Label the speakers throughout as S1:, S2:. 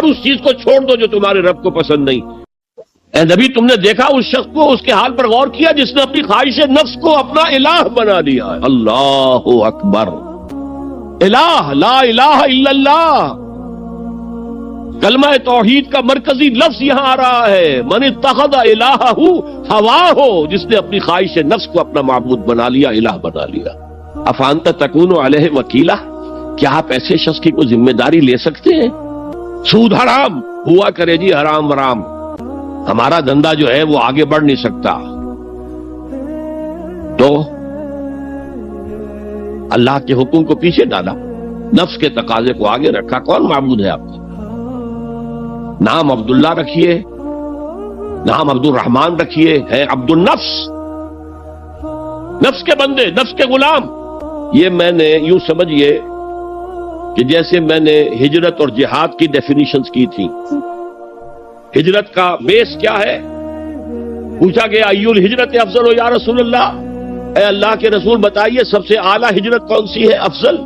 S1: ہر اس چیز کو چھوڑ دو جو تمہارے رب کو پسند نہیں۔ اے نبی، تم نے دیکھا اس شخص کو، اس کے حال پر غور کیا جس نے اپنی خواہش نفس کو اپنا الہ بنا لیا ہے۔ اللہ اکبر، الہ، لا الہ الا اللہ، کلمہ توحید کا مرکزی لفظ یہاں آ رہا ہے، من اتخذ الہہ ہواہ، جس نے اپنی خواہش نفس کو اپنا معبود بنا لیا، الہ بنا لیا۔ افانت تکون علیہ وکیلہ، کیا آپ ایسے شخص کی کوئی ذمہ داری لے سکتے ہیں؟ سود حرام ہوا کرے جی، حرام حرام، ہمارا دھندا جو ہے وہ آگے بڑھ نہیں سکتا، تو اللہ کے حکم کو پیچھے ڈالا، نفس کے تقاضے کو آگے رکھا۔ کون معبود ہے آپ کا؟ نام عبداللہ رکھیے، نام عبد الرحمن رکھیے، ہے عبد النفس، نفس کے بندے، نفس کے غلام۔ یہ میں نے یوں سمجھیے کہ جیسے میں نے ہجرت اور جہاد کی ڈیفینیشنز کی تھی۔ ہجرت کا بیس کیا ہے؟ پوچھا گیا ایو الہجرت افضل ہو یا رسول اللہ، اے اللہ کے رسول بتائیے سب سے اعلیٰ ہجرت کون سی ہے، افضل؟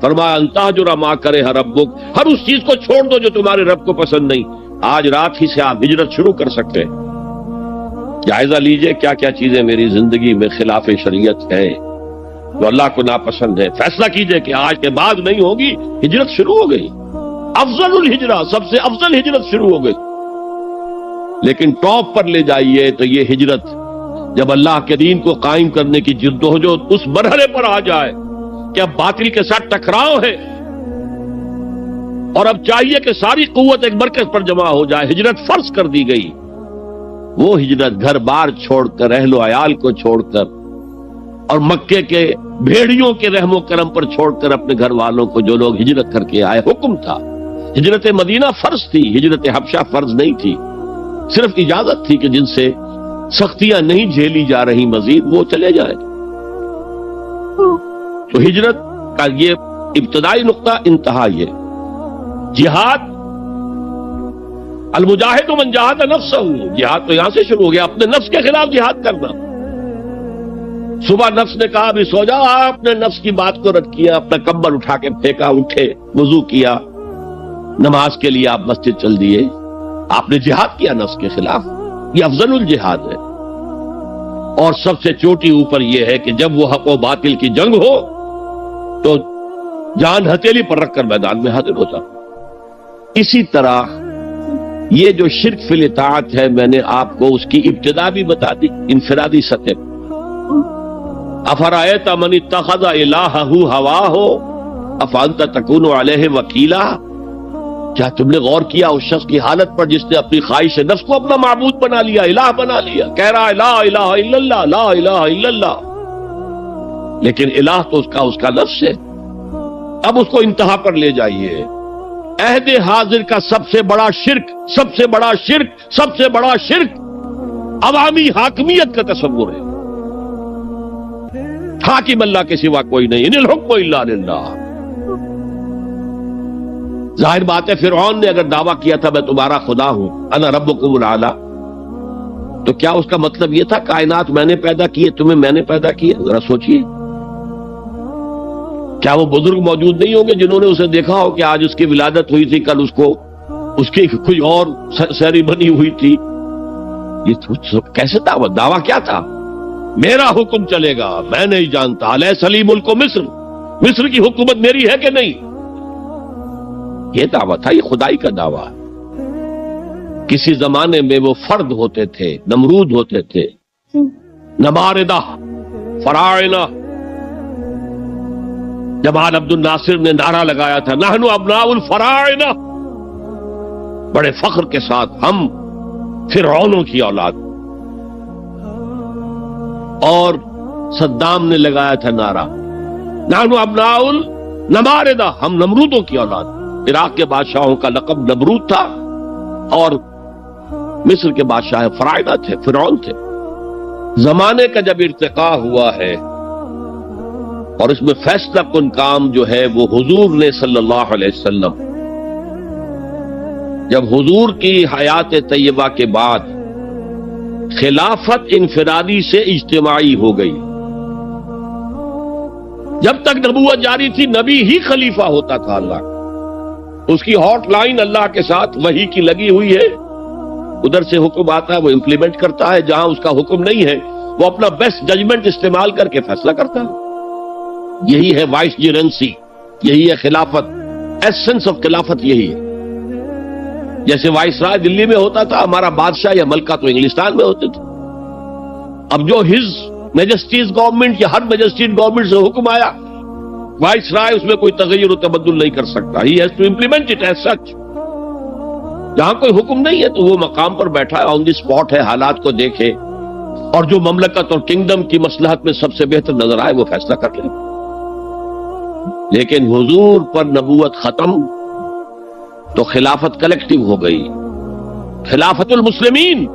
S1: فرمایا ان تہجر ما کرہ ربک، ہر اس چیز کو چھوڑ دو جو تمہارے رب کو پسند نہیں۔ آج رات ہی سے آپ ہجرت شروع کر سکتے ہیں۔ جائزہ لیجئے کیا کیا چیزیں میری زندگی میں خلاف شریعت ہے، جو اللہ کو ناپسند ہے، فیصلہ کیجئے کہ آج کے بعد نہیں ہوگی، ہجرت شروع ہو گئی۔ افضل الہجرہ، سب سے افضل ہجرت شروع ہو گئی۔ لیکن ٹاپ پر لے جائیے تو یہ ہجرت جب اللہ کے دین کو قائم کرنے کی جدوجہد اس مرحلے پر آ جائے کہ اب باطل کے ساتھ ٹکراؤ ہے اور اب چاہیے کہ ساری قوت ایک مرکز پر جمع ہو جائے، ہجرت فرض کر دی گئی۔ وہ ہجرت گھر بار چھوڑ کر، اہل و عیال کو چھوڑ کر، اور مکے کے بھیڑیوں کے رحم و کرم پر چھوڑ کر اپنے گھر والوں کو، جو لوگ ہجرت کر کے آئے۔ حکم تھا، ہجرت مدینہ فرض تھی، ہجرت حبشہ فرض نہیں تھی، صرف اجازت تھی کہ جن سے سختیاں نہیں جھیلی جا رہی مزید وہ چلے جائیں۔ تو ہجرت کا یہ ابتدائی نقطہ، انتہا یہ جہاد، المجاہد من جاہد نفسہ، جہاد تو یہاں سے شروع ہو گیا، اپنے نفس کے خلاف جہاد کرنا۔ صبح نفس نے کہا ابھی سو جاؤ، آپ نے نفس کی بات کو رد کیا، اپنا کمبل اٹھا کے پھینکا، اٹھے، وضو کیا، نماز کے لیے آپ مسجد چل دیے، آپ نے جہاد کیا نفس کے خلاف۔ یہ افضل الجہاد ہے، اور سب سے چوٹی اوپر یہ ہے کہ جب وہ حق و باطل کی جنگ ہو تو جان ہتھیلی پر رکھ کر میدان میں حاضر ہوتا۔ اسی طرح یہ جو شرک فی الاطاعت ہے، میں نے آپ کو اس کی ابتدا بھی بتا دی انفرادی سطح پر۔ افرأیت من اتخذ الہہ ہواہ افانت تکون علیہ وکیلا، کیا تم نے غور کیا اس شخص کی حالت پر جس نے اپنی خواہش نفس کو اپنا معبود بنا لیا، الہ بنا لیا، کہہ رہا ہے لا الہ الا اللہ، لا الہ الا اللہ، لیکن الہ تو اس کا لفظ ہے۔ اب اس کو انتہا پر لے جائیے۔ عہد حاضر کا سب سے بڑا شرک، سب سے بڑا شرک، سب سے بڑا شرک عوامی حاکمیت کا تصور ہے۔ حاکم اللہ کے سوا کوئی نہیں، ان الحکم الا للہ۔ ظاہر بات ہے فرعون نے اگر دعویٰ کیا تھا میں تمہارا خدا ہوں، انا ربکم الاعلی، تو کیا اس کا مطلب یہ تھا کائنات میں نے پیدا کی ہے، تمہیں میں نے پیدا کی ہے؟ ذرا سوچئے، کیا وہ بزرگ موجود نہیں ہوں گے جنہوں نے اسے دیکھا ہو کہ آج اس کی ولادت ہوئی تھی، کل اس کی کوئی اور سیریمنی ہوئی تھی؟ یہ کیسے دعویٰ کیا تھا؟ میرا حکم چلے گا، میں نہیں جانتا، الیس لی ملک مصر، مصر کی حکومت میری ہے کہ نہیں؟ یہ دعویٰ تھا، یہ خدائی کا دعویٰ۔ کسی زمانے میں وہ فرد ہوتے تھے، نمرود ہوتے تھے، نماردہ، فراعنہ۔ جمال عبد الناصر نے نعرہ لگایا تھا نحن ابناء الفراعنہ، بڑے فخر کے ساتھ ہم فرعونوں کی اولاد۔ اور صدام نے لگایا تھا نعرہ نحن ابناء النماردہ، ہم نمرودوں کی اولاد۔ عراق کے بادشاہوں کا لقب نمرود تھا، اور مصر کے بادشاہ فراعنہ تھے، فرعون تھے۔ زمانے کا جب ارتقاء ہوا ہے اور اس میں فیصلہ کن کام جو ہے وہ حضور نے صلی اللہ علیہ وسلم، جب حضور کی حیات طیبہ کے بعد خلافت انفرادی سے اجتماعی ہو گئی۔ جب تک نبوت جاری تھی نبی ہی خلیفہ ہوتا تھا اللہ، اس کی ہاٹ لائن اللہ کے ساتھ وحی کی لگی ہوئی ہے، ادھر سے حکم آتا ہے وہ امپلیمنٹ کرتا ہے، جہاں اس کا حکم نہیں ہے وہ اپنا بیسٹ ججمنٹ استعمال کر کے فیصلہ کرتا ہے۔ یہی ہے وائس جیرنسی، یہی ہے خلافت، ایسنس آف خلافت یہی ہے۔ جیسے وائس رائے دلی میں ہوتا تھا، ہمارا بادشاہ یا ملکہ تو انگلستان میں ہوتے تھے، اب جو ہز میجسٹیز گورنمنٹ یا ہر میجسٹیز گورنمنٹ سے حکم آیا، وائس رائے اس میں کوئی تغیر و تبدل نہیں کر سکتا، he has to implement it as such. جہاں کوئی حکم نہیں ہے تو وہ مقام پر بیٹھا ہے، آن دی اسپاٹ ہے، حالات کو دیکھے اور جو مملکت اور کنگڈم کی مصلحت میں سب سے بہتر نظر آئے وہ فیصلہ کر لے۔ لیکن حضور پر نبوت ختم تو خلافت کلیکٹیو ہو گئی، خلافت المسلمین،